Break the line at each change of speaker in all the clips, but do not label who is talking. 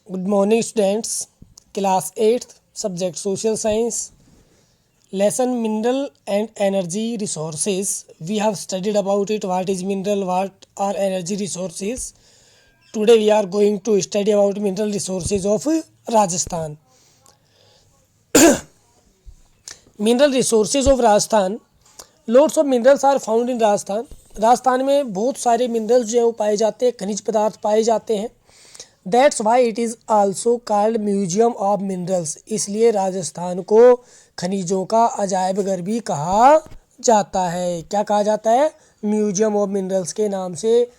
Good morning, students. Class 8th, subject Social Science, lesson Mineral and Energy Resources. We have studied about it, what is mineral, what are energy resources. Today we are going to study about mineral resources of Rajasthan. Mineral resources of Rajasthan. Lots of minerals are found in Rajasthan. Rajasthan में बहुत सारे minerals जो है वो पाए जाते हैं, खनिज पदार्थ पाए जाते हैं. That's why it is also called museum of minerals. इसलिए राजस्थान को खनिजों का अजायब घर भी कहा जाता है. क्या कहा जाता है? म्यूजियम ऑफ मिनरल्स के नाम से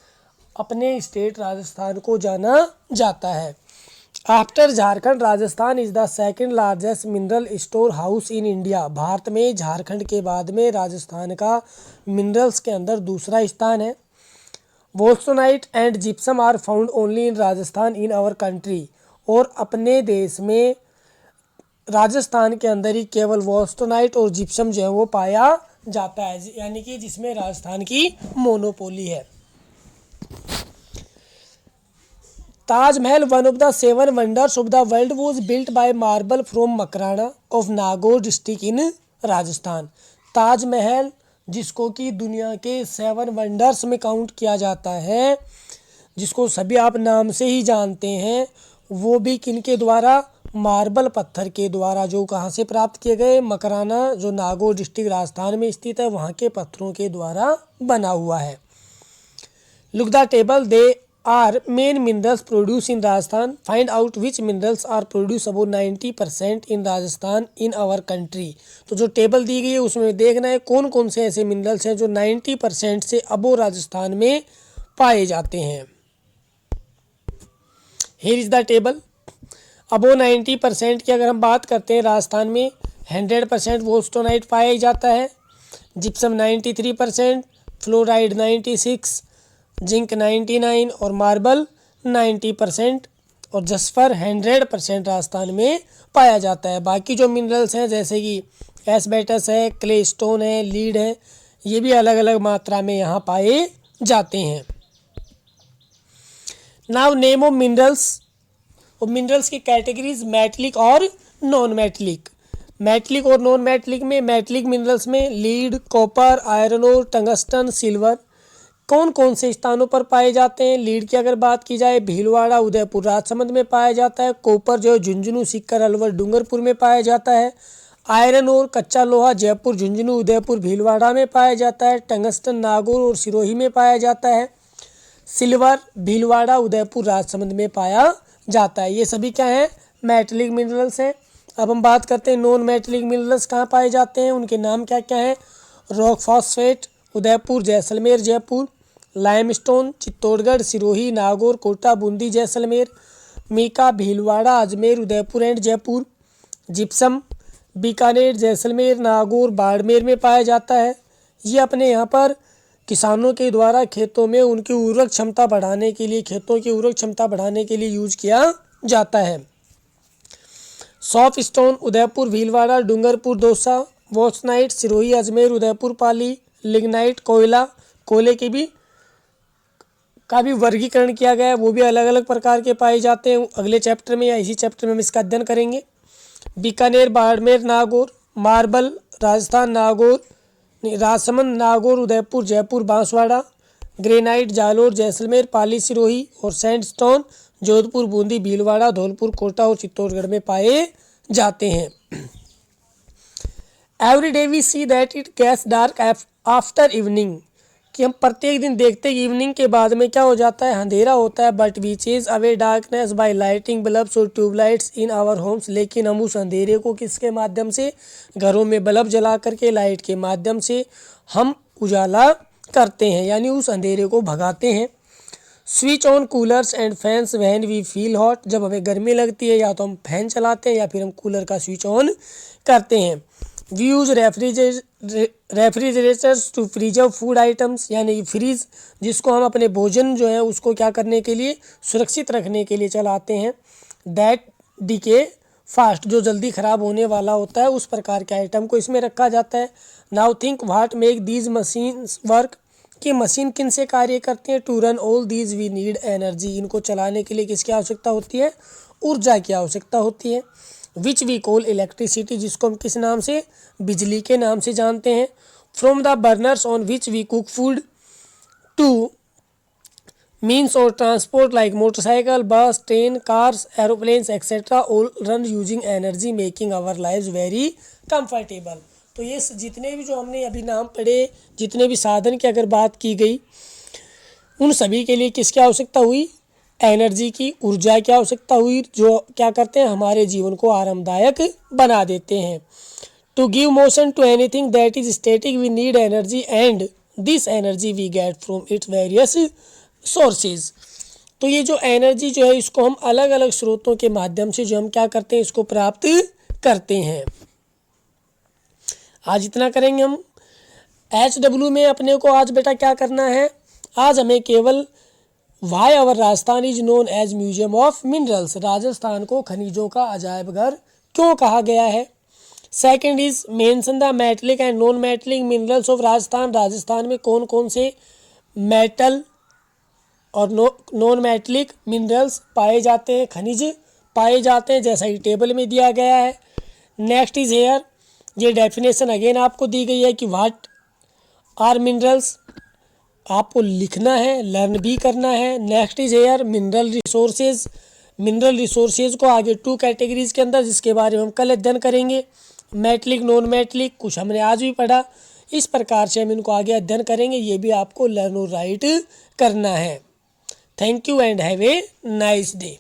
अपने स्टेट राजस्थान को जाना जाता है. After Jharkhand, Rajasthan is the second largest mineral store house in India. Bharat में झारखंड के बाद में राजस्थान का मिनरल्स के अंदर दूसरा स्थान है. Wollastonite and gypsum are found only in Rajasthan in our country. और अपने देश में राजस्थान के अंदर ही केवल वोल्सोनाइट और जिप्सम जो है वो पाया जाता है, यानी कि जिसमें राजस्थान की मोनोपोली है. Taj Mahal, one of the 7 wonders of the world, was built by marble from Makrana of Nagaur district in Rajasthan. Taj Mahal जिसको कि दुनिया के 7 वंडर्स में काउंट किया जाता है, जिसको सभी आप नाम से ही जानते हैं, वो भी किनके द्वारा? मार्बल पत्थर के द्वारा. जो कहाँ से प्राप्त किए गए? मकराना, जो नागौर डिस्ट्रिक्ट राजस्थान में स्थित है, वहाँ के पत्थरों के द्वारा बना हुआ है. Look the table. They are main minerals produce in Rajasthan. Find out which minerals are produce about 90% in Rajasthan in our country. तो जो टेबल दी गई है उसमें देखना है कौन कौन से ऐसे मिनरल्स हैं जो 90% से अबो राजस्थान में पाए जाते हैं. Here is the table. अबो 90% की अगर हम बात करते हैं, राजस्थान में 100% वोल्सटोनाइट पाया जाता है, जिप्सम 93%, फ्लोराइड 96%, जिंक 99% और मार्बल 90% और जसफर 100% राजस्थान में पाया जाता है. बाकी जो मिनरल्स हैं जैसे कि एस्बेस्टस है, क्ले स्टोन है, लीड है, ये भी अलग अलग मात्रा में यहाँ पाए जाते हैं. Now name of minerals. और मिनरल्स की कैटेगरीज मेटलिक और नॉन मेटलिक. मेटलिक और नॉन मेटलिक में, मेटलिक मिनरल्स में लीड, कॉपर, आयरन और टंगस्टन, सिल्वर कौन कौन से स्थानों पर पाए जाते हैं? लीड की अगर बात की जाए, भीलवाड़ा, उदयपुर, राजसमंद में पाया जाता है. कॉपर जो है झुंझुनू, सीकर, अलवर, डूंगरपुर में पाया जाता है. आयरन और कच्चा लोहा जयपुर, झुंझुनू, उदयपुर, भीलवाड़ा में पाया जाता है. टंगस्टन नागौर और सिरोही में पाया जाता है. सिल्वर भीलवाड़ा, उदयपुर, राजसमंद में पाया जाता है. ये सभी क्या हैं? मेटलिक मिनरल्स हैं. अब हम बात करते हैं नॉन मेटलिक मिनरल्स कहाँ पाए जाते हैं, उनके नाम क्या क्या हैं? Rock phosphate, Udaipur, Jaisalmer, Jaipur. Limestone, Chittorgarh, Sirohi, Nagaur, Kota, Bundi, Jaisalmer. Mica, Bhilwara, Ajmer, Udaipur and Jaipur. Gypsum, Bikaner, Jaisalmer, Nagaur, Barmer में पाया जाता है. ये अपने यहाँ पर किसानों के द्वारा खेतों में उनकी उर्वरक क्षमता बढ़ाने के लिए, खेतों की उर्वरक क्षमता बढ़ाने के लिए यूज किया जाता है. Soft stone, Udaipur, Bhilwara, Dungarpur, Dausa. Bauxite, Sirohi, Ajmer, Udaipur, Pali. Lignite, कोयला, कोयले की भी का भी वर्गीकरण किया गया है, वो भी अलग अलग प्रकार के पाए जाते हैं. अगले चैप्टर में या इसी चैप्टर में हम इसका अध्ययन करेंगे. बीकानेर, बाड़मेर, नागौर. मार्बल, राजस्थान, नागौर, राजसमंद, नागौर, उदयपुर, जयपुर, बांसवाड़ा. ग्रेनाइट, जालोर, जैसलमेर, पाली, सिरोही. और सैंडस्टोन जोधपुर, बूंदी, भीलवाड़ा, धौलपुर, कोटा और चित्तौड़गढ़ में पाए जाते हैं. Every day we see that it gets dark after evening. कि हम प्रत्येक दिन देखते हैं इवनिंग के बाद में क्या हो जाता है? अंधेरा होता है. But we chase away darkness by lighting bulbs और ट्यूबलाइट्स इन आवर होम्स. लेकिन हम उस अंधेरे को किसके माध्यम से? घरों में बल्ब जला करके, लाइट के माध्यम से हम उजाला करते हैं, यानी उस अंधेरे को भगाते हैं. Switch on coolers and fans when we feel hot. जब हमें गर्मी लगती है या तो हम फैन चलाते हैं या फिर हम कूलर का स्विच ऑन करते हैं. We use refrigerators to freezer food items, यानी फ्रीज जिसको हम अपने भोजन जो है उसको क्या करने के लिए? सुरक्षित रखने के लिए चलाते हैं. दैट डीके फास्ट, जो जल्दी ख़राब होने वाला होता है, उस प्रकार के आइटम को इसमें रखा जाता है. Now think what make these machines work. कि मशीन किन से कार्य करते हैं। To run all these we need energy, इनको चलाने के लिए किसकी आवश्यकता होती है, ऊर्जा की आवश्यकता होती है। विच वी कॉल इलेक्ट्रिसिटी, जिसको हम किस नाम से, बिजली के नाम से जानते हैं। From the burners on which we cook food, to means और transport like motorcycle, bus, train, cars, aeroplanes etcetera all run using energy making our lives very comfortable. तो ये जितने भी जो हमने अभी नाम पढ़े, जितने भी साधन की अगर बात की गई, उन सभी के लिए किसकी आवश्यकता हुई, एनर्जी की, ऊर्जा की आवश्यकता हुई, जो क्या करते हैं, हमारे जीवन को आरामदायक बना देते हैं। To give motion to anything that is static we need energy and this energy we get from its various sources. तो ये जो एनर्जी जो है इसको हम अलग अलग स्रोतों के माध्यम से जो हम क्या करते हैं, इसको प्राप्त करते हैं। आज इतना करेंगे हम। HW में अपने को आज बेटा क्या करना है, आज हमें केवल why our Rajasthan is known as museum of minerals, Rajasthan को खनिजों का अजायब घर क्यों कहा गया है। Second is mention the metallic and non metallic minerals of Rajasthan, Rajasthan में कौन कौन से मेटल और नॉन मेटलिक मिनरल्स पाए जाते हैं, खनिज पाए जाते हैं, जैसा ही टेबल में दिया गया है। नेक्स्ट इज हेयर, ये डेफिनेशन अगेन आपको दी गई है कि व्हाट आर मिनरल्स, आपको लिखना है, लर्न भी करना है। Next is here mineral resources, mineral resources को आगे 2 कैटेगरीज के अंदर, जिसके बारे में हम कल अध्ययन करेंगे, मेटलिक, नॉन मेटलिक, कुछ हमने आज भी पढ़ा। इस प्रकार से हम इनको आगे अध्ययन करेंगे, ये भी आपको लर्न और राइट करना है। Thank you and have a nice day.